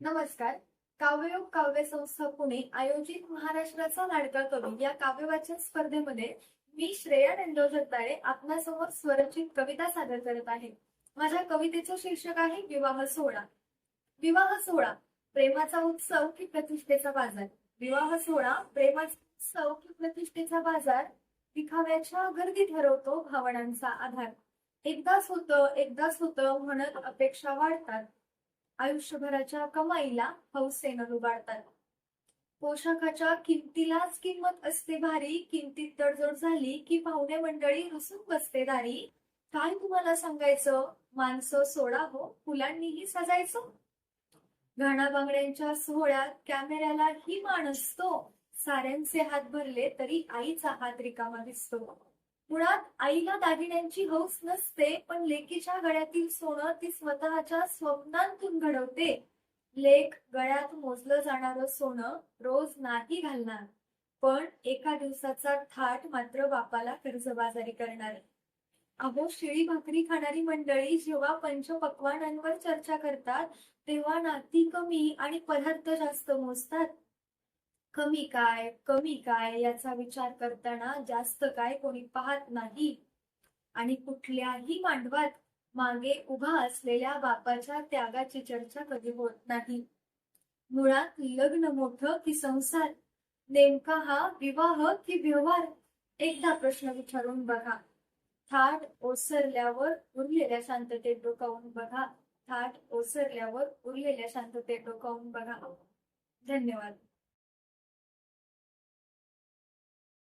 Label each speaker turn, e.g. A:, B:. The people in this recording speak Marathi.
A: नमस्कार. काव्ययोग काव्य संस्था पुणे आयोजित महाराष्ट्राचा लाडका कवी या काव्यवाचन स्पर्धेमध्ये मी श्रेया नंदोजगदाळे आपणासमोर स्वरचित कविता सादर करत आहे. माझ्या कवितेचं शीर्षक आहे विवाह सोहळा. विवाह सोहळा प्रेमाचा उत्सव की प्रतिष्ठेचा बाजार. विवाह सोहळा प्रेमाचा उत्सव की प्रतिष्ठेचा बाजार. दिखाव्याच्या गर्दी ठरवतो भावनांचा आधार. एकदाच होतं म्हणत अपेक्षा वाढतात. आयुष्यभराच्या कमाईला हौसेनं लुबाडतात. पोशाखाच्या किमतीलाच किंमत असते भारी. किमतीत तडजोड झाली की पाहुणे मंडळी रुसून बसते दारी. काय तुम्हाला सांगायचं, माणसं सोडा हो, फुलांनीही सजायचं. घाणा बांगड्यांच्या सोहळ्यात कॅमेऱ्याला ही मान असतो. साऱ्यांचे हात भरले तरी आईचा हात रिकामा दिसतो. मुळात आईला दागिन्यांची हौस नसते, पण लेकीच्या गळ्यातील सोनं ती स्वतःच्या स्वप्नांतून घडवते. लेक गळ्यात मोजलं जाणारं सोनं रोज नाही घालणार, पण एका दिवसाचा थाट मात्र बापाला कर्जबाजारी करणार. अहो, शिळी भाकरी खाणारी मंडळी जेव्हा पंचपक्वान्नांवर चर्चा करतात, तेव्हा नाती कमी आणि पदार्थ जास्त मोजतात. कमी काय याचा विचार करताना जास्त काय कोणी पाहत नाही. आणि कुठल्याही मांडवात मागे उभा असलेल्या बापाच्या त्यागाची चर्चा कधी होत नाही. मुळात लग्न मोठं की संसार, नेमका हा विवाह की व्यवहार, एकदा प्रश्न विचारून बघा. थाट ओसरल्यावर उरलेल्या शांततेत डोकावून बघा. थाट ओसरल्यावर उरलेल्या शांततेत डोकावून बघा. धन्यवाद.